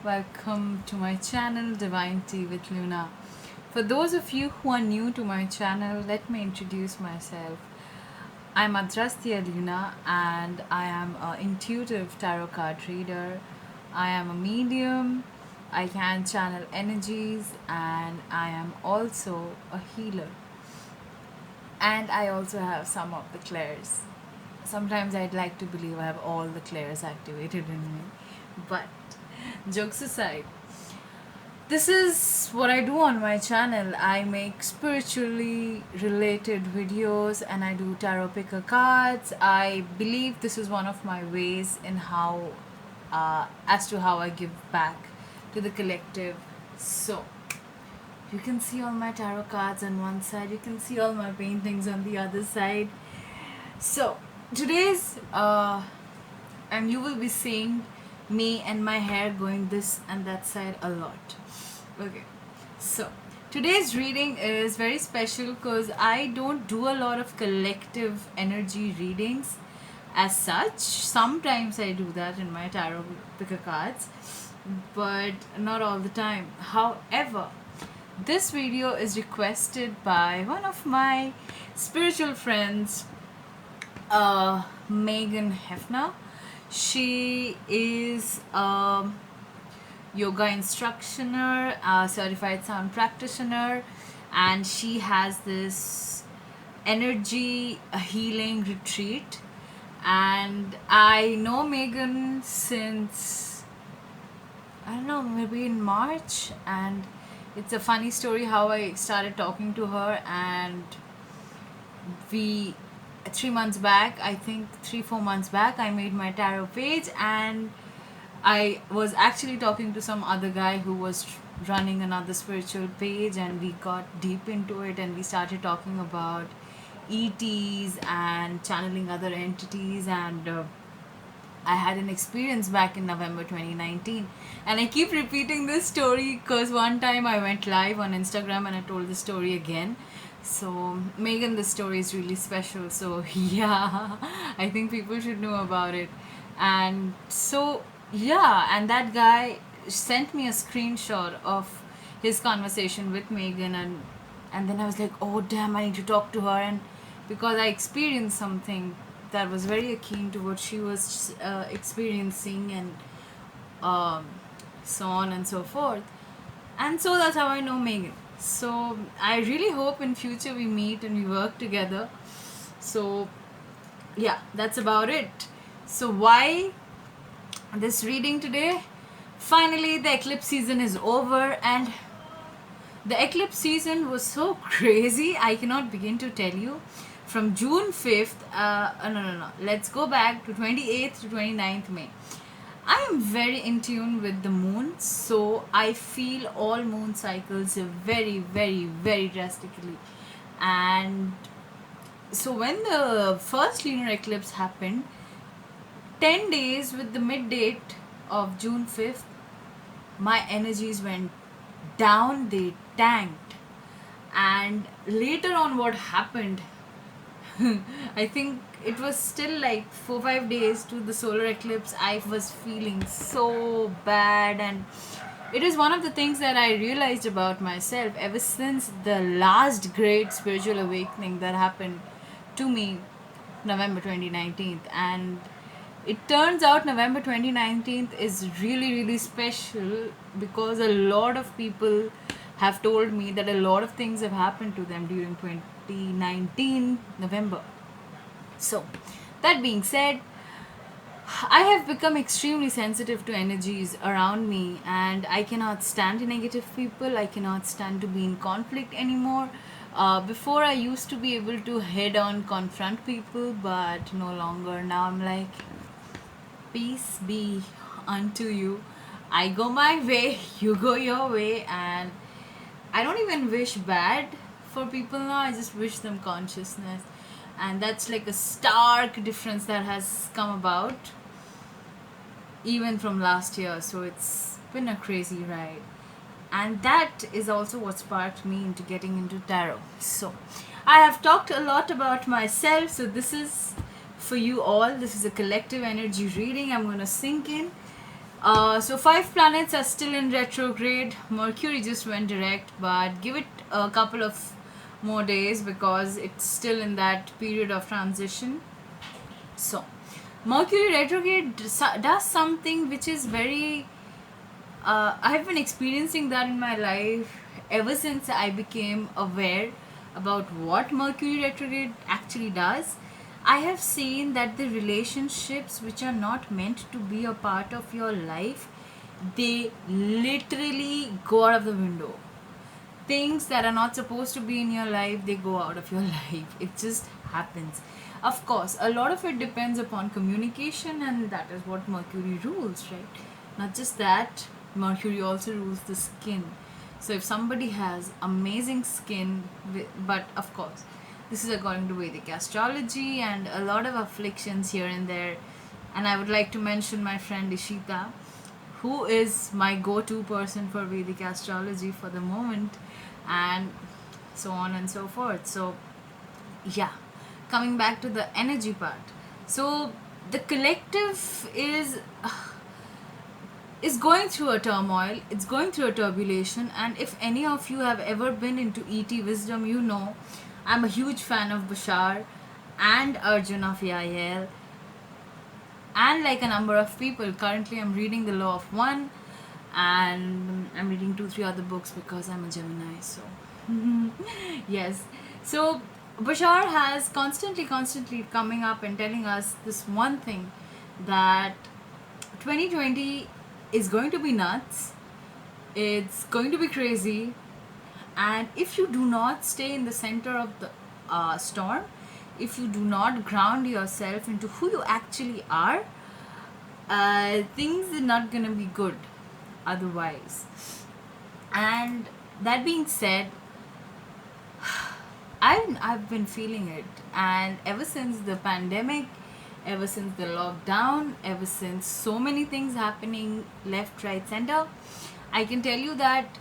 Welcome to my channel Divine Tea with Luna. For those of you who are new to my channel, let me introduce myself. I'm Adrastia Luna and I am an intuitive tarot card reader. I am a medium, I can channel energies, and I am also a healer. And I also have some of the clairs. Sometimes I'd like to believe I have all the clairs activated in me. But jokes aside, this is what I do on my channel. I make spiritually related videos and I do tarot picker cards. I believe this is one of my ways in how, as to how I give back to the collective. So, you can see all my tarot cards on one side, you can see all my paintings on the other side. So, today's, and you will be seeing me and my hair going this and that side a lot. Okay, so today's reading is very special because I don't do a lot of collective energy readings as such. Sometimes I do that in my tarot picker cards, but not all the time. However, this video is requested by one of my spiritual friends, Megan Hefner. She is yoga instructor, a certified sound practitioner, and she has this energy healing retreat. And I know Megan since, I don't know, maybe in March, and it's a funny story how I started talking to her. And we 3 months back, I think 3-4 months back, I made my tarot page, and I was actually talking to some other guy who was running another spiritual page, and we got deep into it and we started talking about ETs and channeling other entities. And I had an experience back in November 2019. And I keep repeating this story because one time I went live on Instagram and I told the story again. So, Megan, this story is really special. So, yeah, I think people should know about it. And so, yeah, and that guy sent me a screenshot of his conversation with Megan, and then I was like, oh damn, I need to talk to her. And because I experienced something that was very akin to what she was experiencing, and um, so on and so forth. And so that's how I know Megan. So I really hope in future we meet and we work together. So yeah, that's about it. So why this reading today? Finally, the eclipse season is over, and the eclipse season was so crazy, I cannot begin to tell you. From June 5th, no, let's go back to 28th to 29th May. I am very in tune with the moon, so I feel all moon cycles very, very, very drastically. And so when the first lunar eclipse happened, 10 days with the mid date of June 5th, my energies went down, they tanked. And later on, what happened, I think it was still like 4-5 days to the solar eclipse, I was feeling so bad. And it is one of the things that I realized about myself ever since the last great spiritual awakening that happened to me November 2019. And it turns out November 2019 is really, really special because a lot of people have told me that a lot of things have happened to them during 2019 November. So, that being said, I have become extremely sensitive to energies around me, and I cannot stand negative people. I cannot stand to be in conflict anymore. Before, I used to be able to head on confront people, but no longer. Now I'm like, peace be unto you. I go my way, you go your way, and I don't even wish bad for people now. I just wish them consciousness. And that's like a stark difference that has come about even from last year. So it's been a crazy ride. And that is also what sparked me into getting into tarot. So I have talked a lot about myself. So this is for you all. This is a collective energy reading. I'm going to sink in. So five planets are still in retrograde. Mercury just went direct, but give it a couple of more days because it's still in that period of transition. So, Mercury retrograde does something which is very. I've been experiencing that in my life ever since I became aware about what Mercury retrograde actually does. I have seen that the relationships which are not meant to be a part of your life, they literally go out of the window. Things that are not supposed to be in your life, they go out of your life. It just happens. Of course, a lot of it depends upon communication, and that is what Mercury rules, right? Not just that, Mercury also rules the skin. So if somebody has amazing skin, but of course, this is according to Vedic astrology, and a lot of afflictions here and there. And I would like to mention my friend Ishita, who is my go-to person for Vedic astrology for the moment, and so on and so forth. So yeah, coming back to the energy part. So the collective is going through a turmoil, it's going through a turbulation, and if any of you have ever been into ET wisdom, you know I'm a huge fan of Bashar and Arjun of EIL, and like a number of people. Currently I'm reading The Law of One, and I'm reading 2 3 other books because I'm a Gemini. So yes. So Bashar has constantly coming up and telling us this one thing, that 2020 is going to be nuts, it's going to be crazy, and if you do not stay in the center of the storm, if you do not ground yourself into who you actually are, things are not gonna be good otherwise. And that being said, I've been feeling it, and ever since the pandemic, ever since the lockdown, ever since so many things happening left, right, center, I can tell you that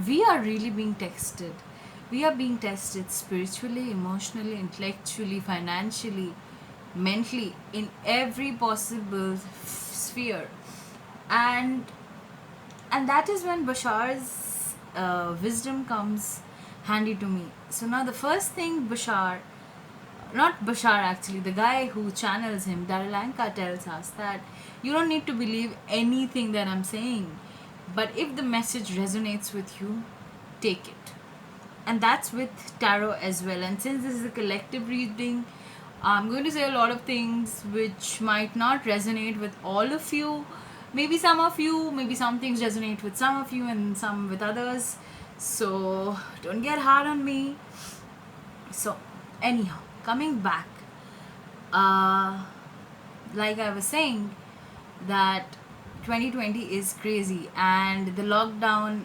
we are really being tested. We are being tested spiritually, emotionally, intellectually, financially, mentally, in every possible sphere. and and that is when Bashar's wisdom comes handy to me. So now the first thing Bashar, not Bashar actually, the guy who channels him, Daralanka, tells us that you don't need to believe anything that I'm saying, but if the message resonates with you, take it. And that's with tarot as well. And since this is a collective reading, I'm going to say a lot of things which might not resonate with all of you. Maybe some of you, maybe some things resonate with some of you and some with others. So don't get hard on me. So, anyhow, coming back, uh, like I was saying, that 2020 is crazy, and the lockdown,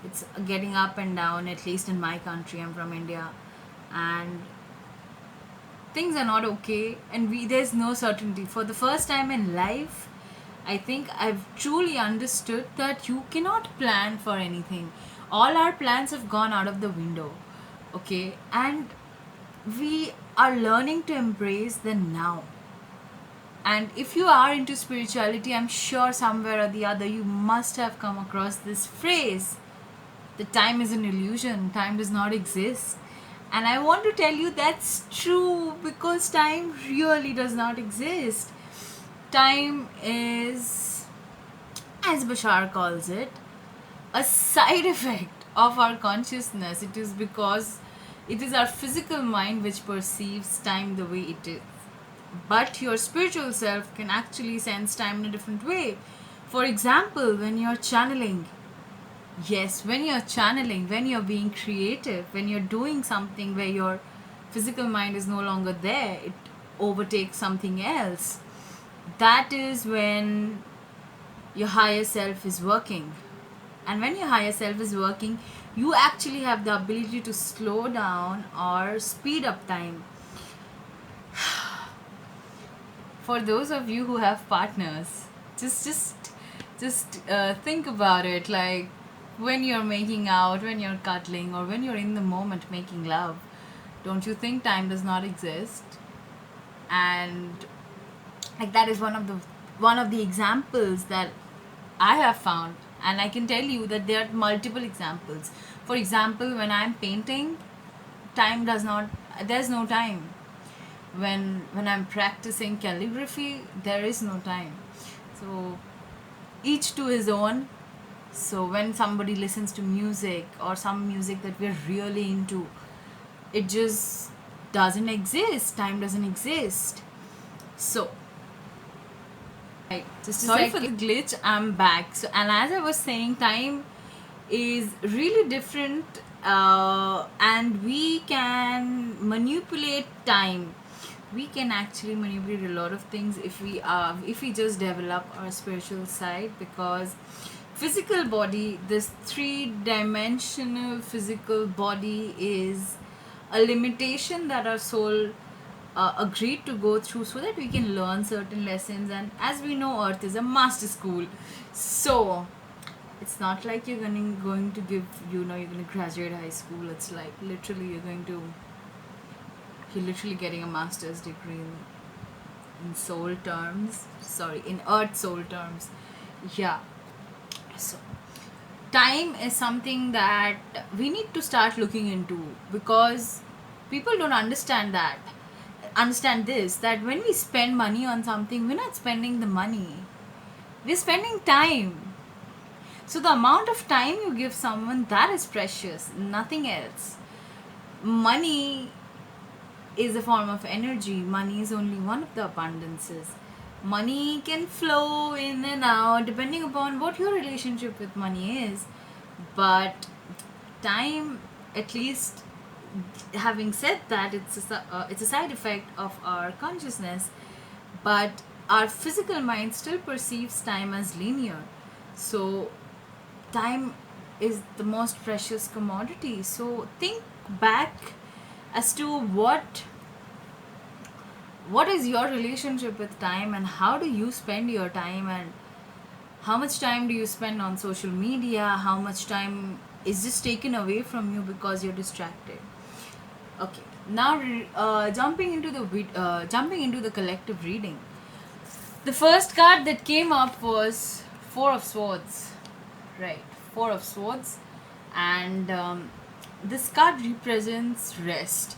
it's getting up and down, at least in my country. I'm from India, and things are not okay, and there's no certainty. For the first time in life, I think I've truly understood that you cannot plan for anything. All our plans have gone out of the window, okay? And we are learning to embrace the now. And if you are into spirituality, I'm sure somewhere or the other you must have come across this phrase: the time is an illusion, time does not exist. And I want to tell you that's true, because time really does not exist. Time is, as Bashar calls it, a side effect of our consciousness. It is because it is our physical mind which perceives time the way it is. But your spiritual self can actually sense time in a different way. For example, when you're channeling, yes, when you're channeling, when you're being creative, when you're doing something where your physical mind is no longer there, it overtakes something else. That is when your higher self is working. And when your higher self is working, you actually have the ability to slow down or speed up time. For those of you who have partners, just think about it. Like, when you're making out, when you're cuddling, or when you're in the moment making love, don't you think time does not exist? And like, that is one of the one of the examples that I have found, and I can tell you that there are multiple examples. For example, when I'm painting, time does not, there's no time. When I'm practicing calligraphy, there is no time. So each to his own. So when somebody listens to music or some music that we're really into, it just doesn't exist. Time doesn't exist. So right, just sorry for the glitch. I'm back. So, and as I was saying, time is really different, and we can manipulate time. We can actually manipulate a lot of things if we just develop our spiritual side, because physical body, this three-dimensional physical body, is a limitation that our soul agreed to go through so that we can learn certain lessons. And as we know, earth is a master school. So it's not like going to give, you're going to graduate high school. It's like literally you're literally getting a master's degree in soul terms, sorry, in earth soul terms. Yeah. So time is something that we need to start looking into, because people don't understand this, that when we spend money on something, we're not spending the money, we're spending time. So the amount of time you give someone, that is precious, nothing else. Money is a form of energy. Money is only one of the abundances. Money can flow in and out depending upon what your relationship with money is. But time, at least, having said that, it's a side effect of our consciousness, but our physical mind still perceives time as linear. So time is the most precious commodity. So think back as to what is your relationship with time, and how do you spend your time, and how much time do you spend on social media, how much time is just taken away from you because you're distracted. Okay, now jumping into the collective reading. The first card that came up was Four of Swords, right? Four of Swords, and this card represents rest.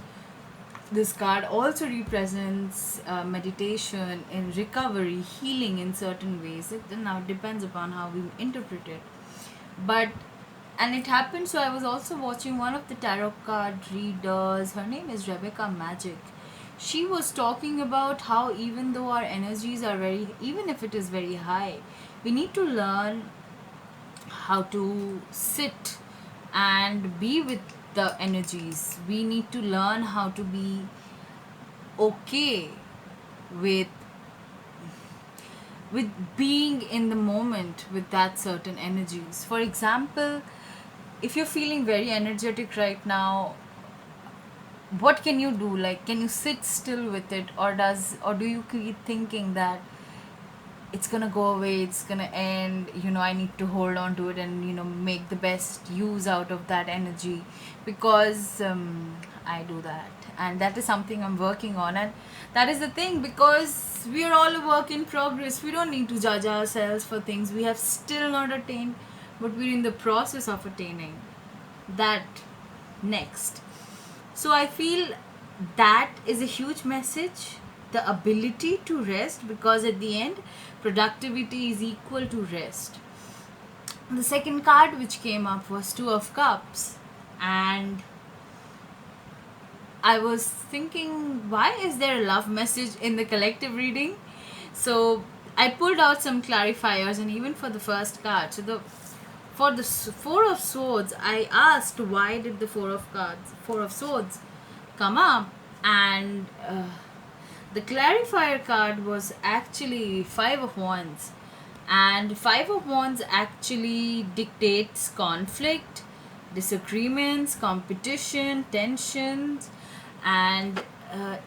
This card also represents meditation and recovery, healing in certain ways. It now depends upon how we interpret it. But, and it happened, so I was also watching one of the tarot card readers. Her name is Rebecca Magic. She was talking about how even though our energies are even if it is very high, we need to learn how to sit and be with the energies. We need to learn how to be okay with being in the moment with that certain energies. For example, if you're feeling very energetic right now, what can you do? Like, can you sit still with it, or do you keep thinking that it's gonna go away, it's gonna end, I need to hold on to it and make the best use out of that energy? Because I do that, and that is something I'm working on. And that is the thing, because we are all a work in progress. We don't need to judge ourselves for things we have still not attained, but we're in the process of attaining that next. So I feel that is a huge message, the ability to rest, because at the end, productivity is equal to rest. The second card which came up was Two of Cups, and I was thinking, why is there a love message in the collective reading? So I pulled out some clarifiers, and even for the first card, so for the Four of Swords, I asked why did the Four of Swords come up, and the clarifier card was actually Five of Wands. And Five of Wands actually dictates conflict, disagreements, competition, tensions, and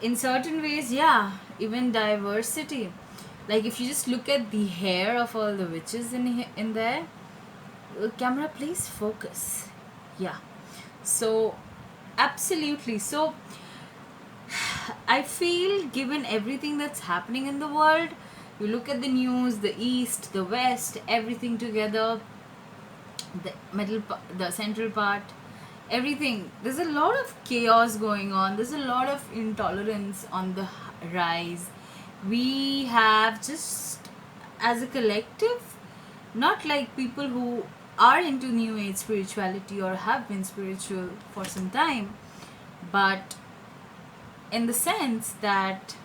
in certain ways, yeah, even diversity. Like, if you just look at the hair of all the witches in there, camera, please focus. Yeah. So, absolutely. So, I feel, given everything that's happening in the world, You look at the news, the east, the west, everything together, the the central part, everything. There's a lot of chaos going on. There's a lot of intolerance on the rise. We have just, as a collective, not like people who are into new age spirituality or have been spiritual for some time, but in the sense that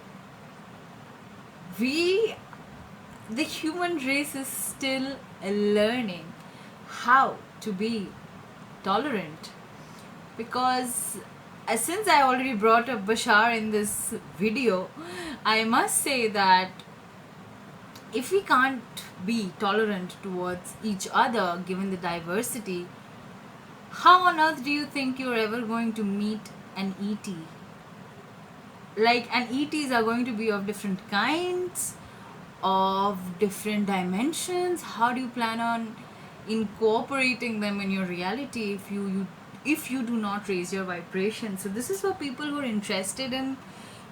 we, the human race, is still learning how to be tolerant. Because since I already brought up Bashar in this video, I must say that if we can't be tolerant towards each other given the diversity, how on earth do you think you're ever going to meet an ET? Like, and ETs are going to be of different kinds, of different dimensions. How do you plan on incorporating them in your reality if you do not raise your vibration? So this is for people who are interested in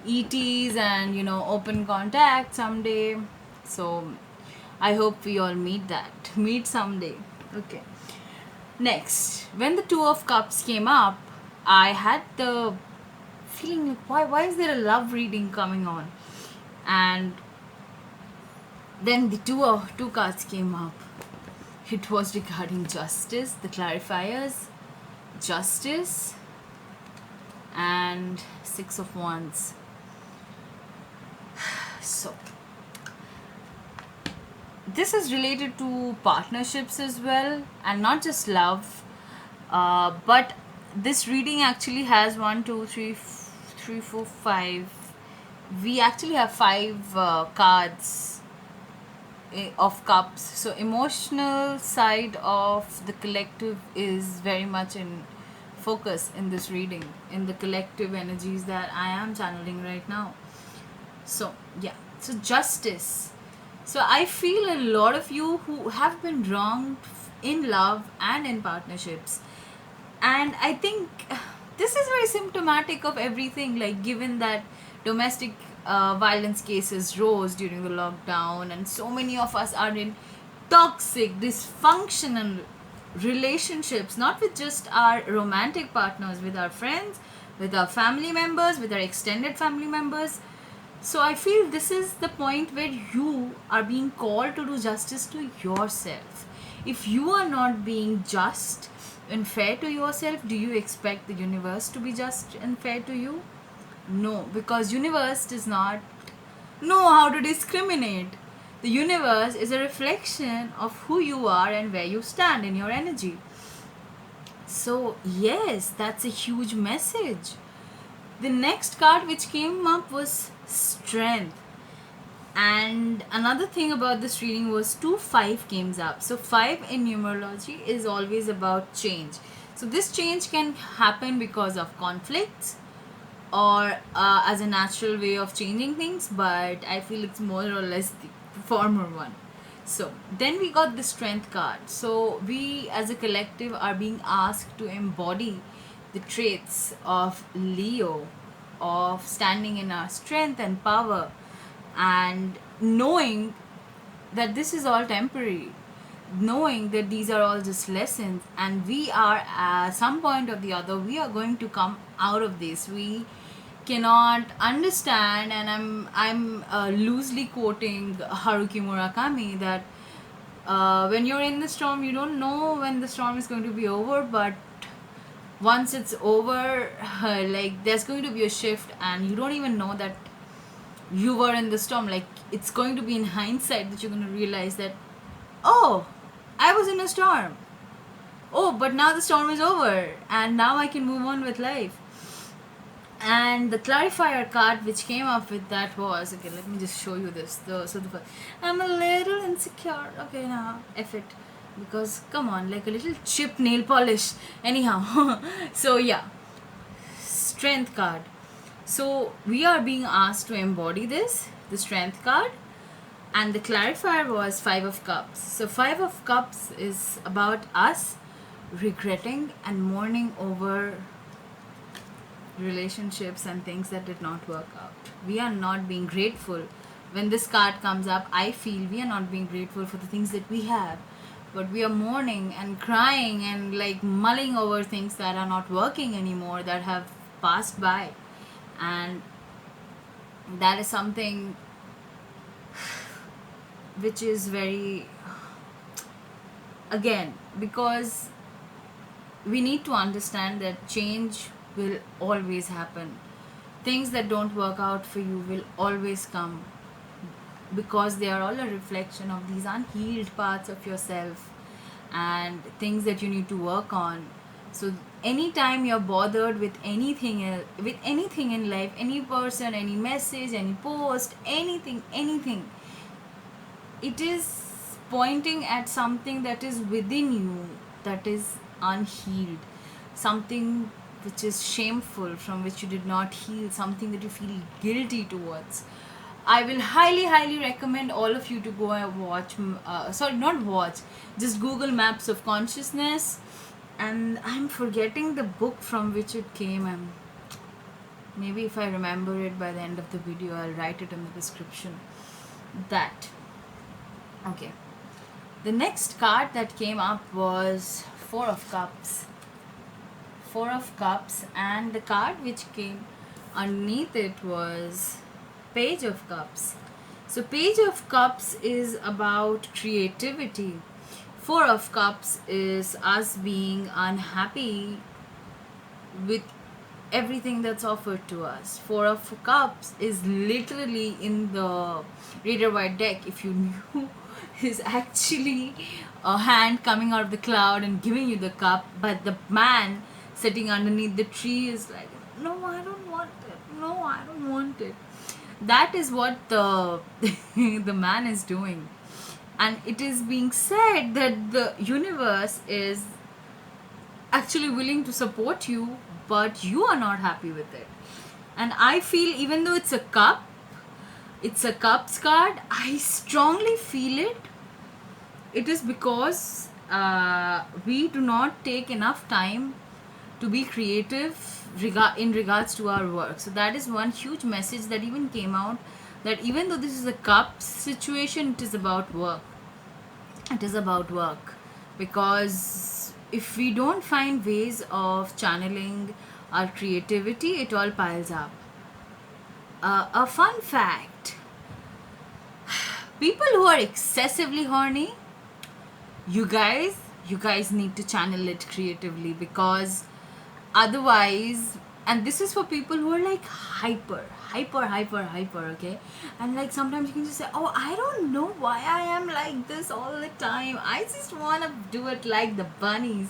ETs and, you know, open contact someday. So I hope we all meet someday. Okay. Next, when the Two of Cups came up, I had the feeling like, why is there a love reading coming on? And then the two cards came up. It was regarding justice, the clarifiers, justice, and Six of Wands. So this is related to partnerships as well, and not just love. But this reading actually has 1, 2, 3, 4, 5. We actually have 5 cards of cups. So emotional side of the collective is very much in focus in this reading, in the collective energies that I am channeling right now. So yeah, so justice. So I feel a lot of you who have been wronged in love and in partnerships, and I think this is very symptomatic of everything. Like, given that domestic violence cases rose during the lockdown, and so many of us are in toxic, dysfunctional relationships, not with just our romantic partners, with our friends, with our family members, with our extended family members. So I feel this is the point where you are being called to do justice to yourself. If you are not being just and fair to yourself, do you expect the universe to be just and fair to you? No, because universe does not know how to discriminate. The universe is a reflection of who you are and where you stand in your energy. So yes, that's a huge message. The next card which came up was strength. And another thing about this reading was 2 5 came up. So 5 in numerology is always about change. So this change can happen because of conflicts or as a natural way of changing things, but I feel it's more or less the former one. So then we got the strength card. So we as a collective are being asked to embody the traits of Leo, of standing in our strength and power, and knowing that this is all temporary, knowing that these are all just lessons, and we are at some point or the other we are going to come out of this. We cannot understand, and I'm loosely quoting Haruki Murakami, that when you're in the storm you don't know when the storm is going to be over, but once it's over, like, there's going to be a shift and you don't even know that you were in the storm. Like, it's going to be in hindsight that you're going to realize that, oh, I was in a storm. Oh, but now the storm is over and now I can move on with life. And the clarifier card which came up with that was, okay, let me just show you this. I'm a little insecure. Okay, now F it, because come on, like a little chip nail polish. Anyhow, so yeah, strength card. So we are being asked to embody this, the strength card, and the clarifier was 5 of Cups. So 5 of Cups is about us regretting and mourning over relationships and things that did not work out. We are not being grateful when this card comes up, I feel we are not being grateful for the things that we have, but we are mourning and crying and like mulling over things that are not working anymore, that have passed by. And that is something which is very, again, because we need to understand that change will always happen. Things that don't work out for you will always come, because they are all a reflection of these unhealed parts of yourself and things that you need to work on. So anytime you're bothered with anything in life, any person, any message, any post, anything, it is pointing at something that is within you, that is unhealed, something which is shameful, from which you did not heal, something that you feel guilty towards. I will highly recommend all of you to go and watch, sorry, not watch, just Google Maps of Consciousness. And I'm forgetting the book from which it came, and maybe if I remember it by the end of the video, I'll write it in the description. That. Okay. The next card that came up was Four of Cups. Four of Cups, and the card which came underneath it was Page of Cups. So Page of Cups is about creativity. Four of Cups is us being unhappy with everything that's offered to us. Four of Cups is literally in the Rider-Waite deck, if you knew, is actually a hand coming out of the cloud and giving you the cup, but the man sitting underneath the tree is like, no, I don't want it. No, I don't want it. That is what the the man is doing. And it is being said that the universe is actually willing to support you, but you are not happy with it. And I feel, even though it's a cup, it's a cups card, I strongly feel it. It is because we do not take enough time to be creative in regards to our work. So that is one huge message that even came out, that even though this is a cup situation, it is about work. It is about work, because if we don't find ways of channeling our creativity, it all piles up. A fun fact: people who are excessively horny, you guys need to channel it creatively, because otherwise, and this is for people who are like hyper, okay, and like sometimes you can just say, oh, I don't know why I am like this all the time, I just want to do it like the bunnies.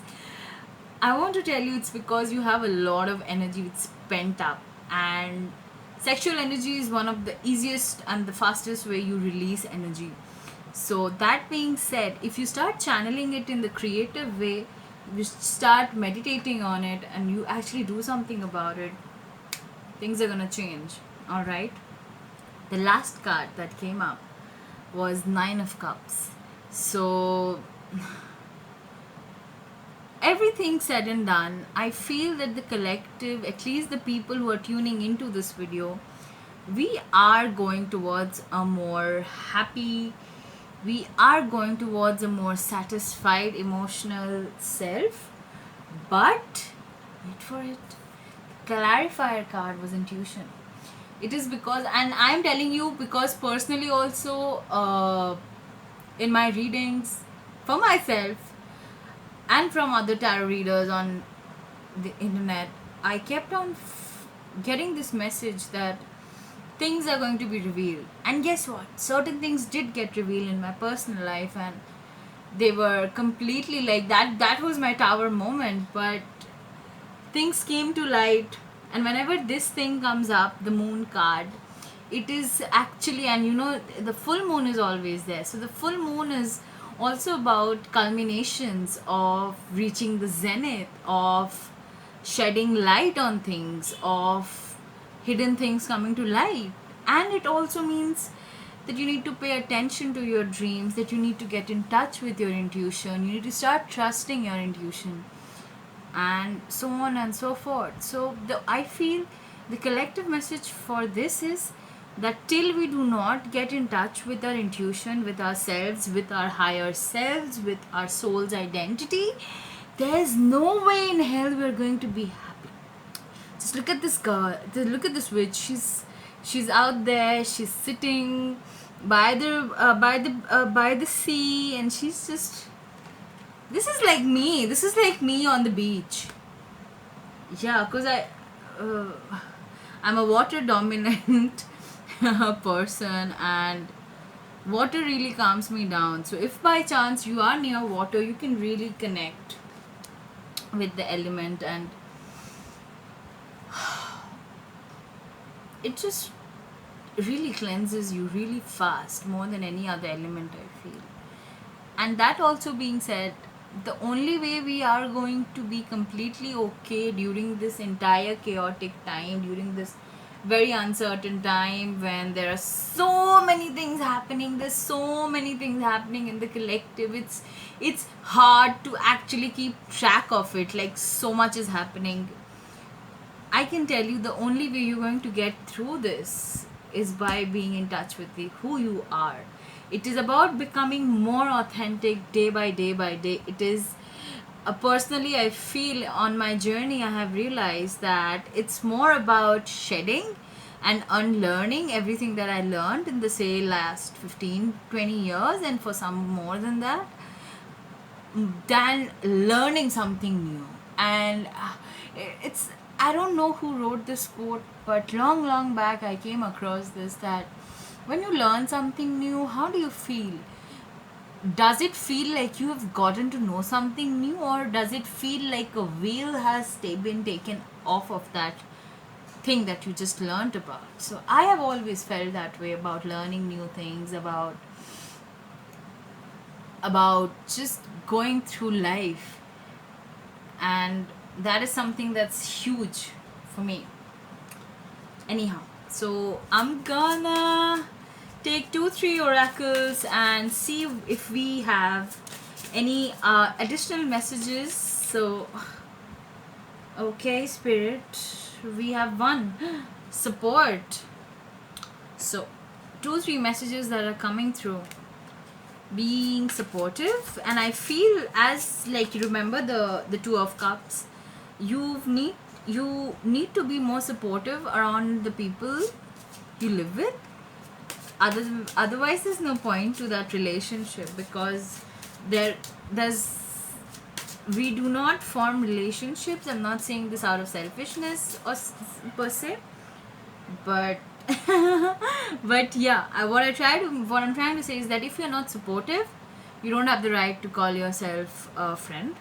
I want to tell you, it's because you have a lot of energy that's pent up, and sexual energy is one of the easiest and the fastest way you release energy. So that being said, if you start channeling it in the creative way, you start meditating on it, and you actually do something about it, things are gonna change. All right. The last card that came up was Nine of Cups. So everything said and done, I feel that the collective, at least the people who are tuning into this video, we are going towards a more happy, we are going towards a more satisfied emotional self. But wait for it, the clarifier card was intuition. It is because, and I'm telling you because personally also, in my readings for myself and from other tarot readers on the internet, I kept on getting this message that things are going to be revealed. And guess what? Certain things did get revealed in my personal life, and they were completely like that. That was my tower moment, but things came to light. And whenever this thing comes up, the moon card, it is actually, and you know, the full moon is always there. So the full moon is also about culminations of reaching the zenith, of shedding light on things, of hidden things coming to light. And it also means that you need to pay attention to your dreams, that you need to get in touch with your intuition, you need to start trusting your intuition, and so on and so forth. So I feel the collective message for this is, that till we do not get in touch with our intuition, with ourselves, with our higher selves, with our soul's identity, there's no way in hell we're going to be happy. Just look at this girl. Look at this witch. She's out there. She's sitting by the sea, and she's just. This is like me. This is like me on the beach. Yeah, cause I'm a water dominant person, and water really calms me down. So if by chance you are near water, you can really connect with the element, and it just really cleanses you really fast, more than any other element, I feel. And that also being said, the only way we are going to be completely okay during this entire chaotic time, during this very uncertain time, when there are so many things happening, there's so many things happening in the collective, it's hard to actually keep track of it, like so much is happening. I can tell you the only way you're going to get through this is by being in touch with who you are. It is about becoming more authentic day by day by day. It is personally, I feel on my journey, I have realized that it's more about shedding and unlearning everything that I learned in the say last 15-20 years, and for some more than that, than learning something new. And it's, I don't know who wrote this quote, but long back I came across this, that when you learn something new, how do you feel? Does it feel like you have gotten to know something new, or does it feel like a veil has been taken off of that thing that you just learned about? So I have always felt that way about learning new things, about just going through life, and that is something that's huge for me. Anyhow, so I'm gonna take 2-3 oracles and see if we have any additional messages. So okay, spirit, we have one. Support. So 2-3 messages that are coming through. Being supportive, and I feel, as like, you remember the Two of Cups, you need to be more supportive around the people you live with. Otherwise there's no point to that relationship, because there's we do not form relationships. I'm not saying this out of selfishness or per se, but but yeah, what I'm trying to say is that if you're not supportive, you don't have the right to call yourself a friend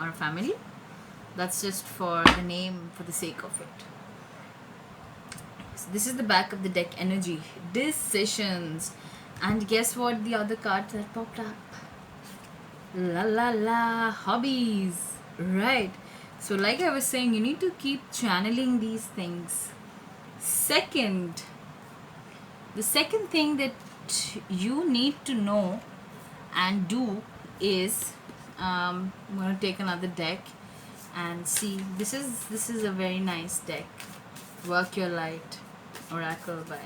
or a family. That's just for the name, for the sake of it. So this is the back of the deck energy. Decisions. And guess what? The other card that popped up. La la la. Hobbies. Right. So like I was saying, you need to keep channeling these things. The second thing that you need to know and do is, I'm going to take another deck and see. This is a very nice deck. Work Your Light, Oracle by,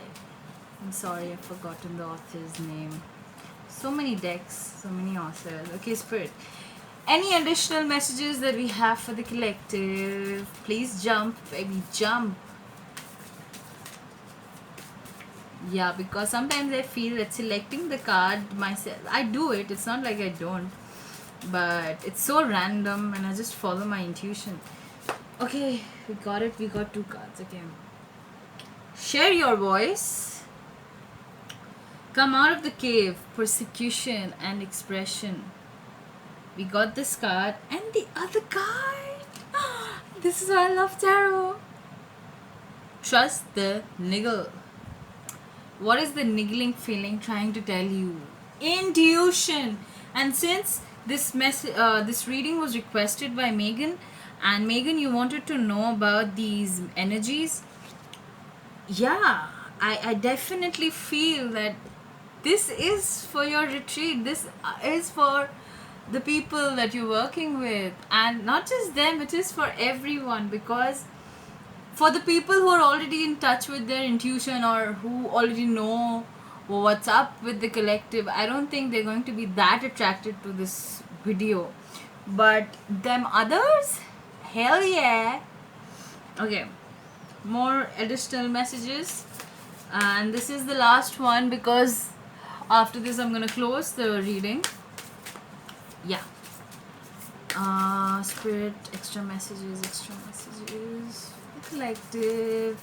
I'm sorry, I've forgotten the author's name. So many decks, so many authors. Okay, Spirit, any additional messages that we have for the collective? Please jump, baby, jump. Yeah, because sometimes I feel that selecting the card myself, I do it, it's not like I don't, but it's so random and I just follow my intuition. Okay, we got it. We got 2 cards. Okay. Share your voice. Come out of the cave. Persecution and expression. We got this card and the other card. This is why I love tarot. Trust the niggle. What is the niggling feeling trying to tell you? Intuition. And since this reading was requested by Megan, and Megan, you wanted to know about these energies. Yeah, I definitely feel that this is for your retreat. This is for the people that you're working with, and not just them, it is for everyone, because For the people who are already in touch with their intuition or who already know what's up with the collective, I don't think they're going to be that attracted to this video. But them others, hell yeah. Okay, more additional messages, and this is the last one because after this I'm gonna close the reading. Yeah. Spirit, extra messages, the collective.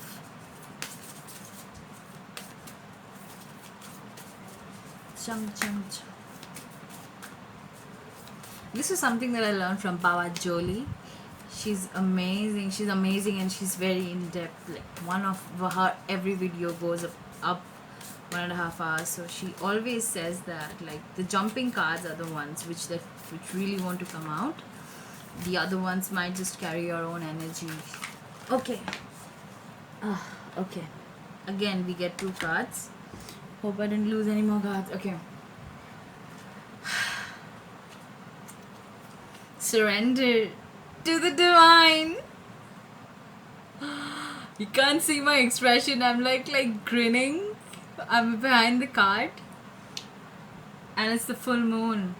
Chum, chum, chum. This is something that I learned from Bawa Jolie. She's amazing and she's very in depth. Like one of her every video goes up 1.5 hours. So she always says that like the jumping cards are the ones which really want to come out. The other ones might just carry your own energy. Okay. Okay. Again, we get 2 cards. Hope I didn't lose any more cards. Okay. Surrender to the divine. You can't see my expression. I'm like grinning. I'm behind the card. And it's the full moon.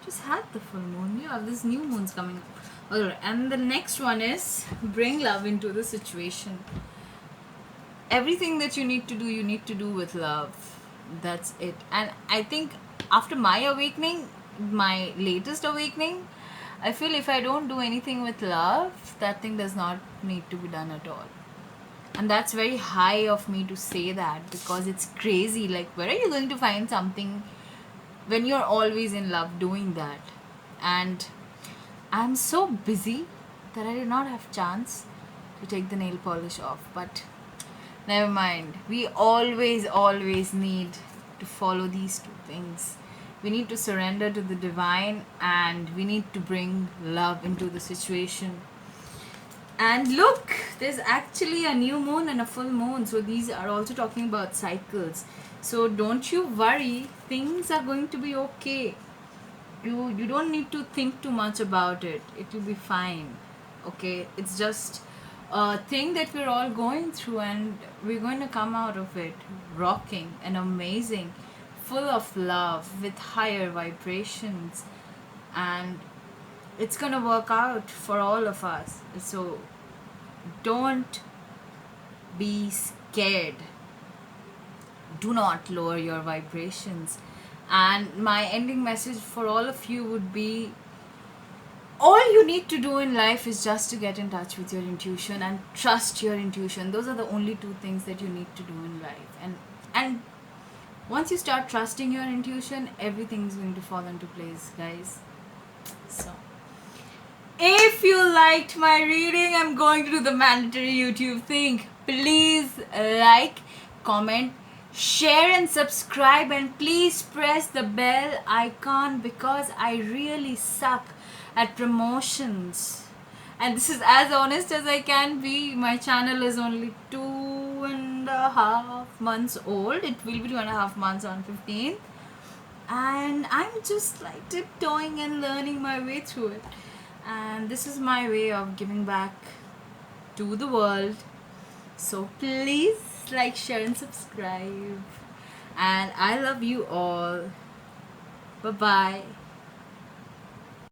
Just had the full moon. Yeah, this new moon's coming up. Alright, and the next one is bring love into the situation. Everything that you need to do with love. That's it. And I think after my awakening, my latest awakening, I feel if I don't do anything with love, that thing does not need to be done at all. And that's very high of me to say that, because it's crazy. Like, where are you going to find something when you're always in love doing that? And I'm so busy that I did not have chance to take the nail polish off. But never mind. We always need to follow these 2 things. We need to surrender to the divine and we need to bring love into the situation. And look, there's actually a new moon and a full moon. So these are also talking about cycles. So don't you worry, things are going to be okay. You don't need to think too much about it. It will be fine. Okay, it's just a thing that we're all going through and we're going to come out of it rocking and amazing, full of love, with higher vibrations, and it's going to work out for all of us. So don't be scared. Do not lower your vibrations. And my ending message for all of you would be, all you need to do in life is just to get in touch with your intuition and trust your intuition. Those are the only 2 things that you need to do in life. And once you start trusting your intuition, everything's going to fall into place, guys. So if you liked my reading, I'm going to do the mandatory YouTube thing. Please like, comment, share and subscribe, and please press the bell icon because I really suck at promotions. And this is as honest as I can be. My channel is only 2.5 months old. It will be 2.5 months on 15th. And I'm just like tiptoeing and learning my way through it. And this is my way of giving back to the world. So please like, share and subscribe. And I love you all. Bye bye.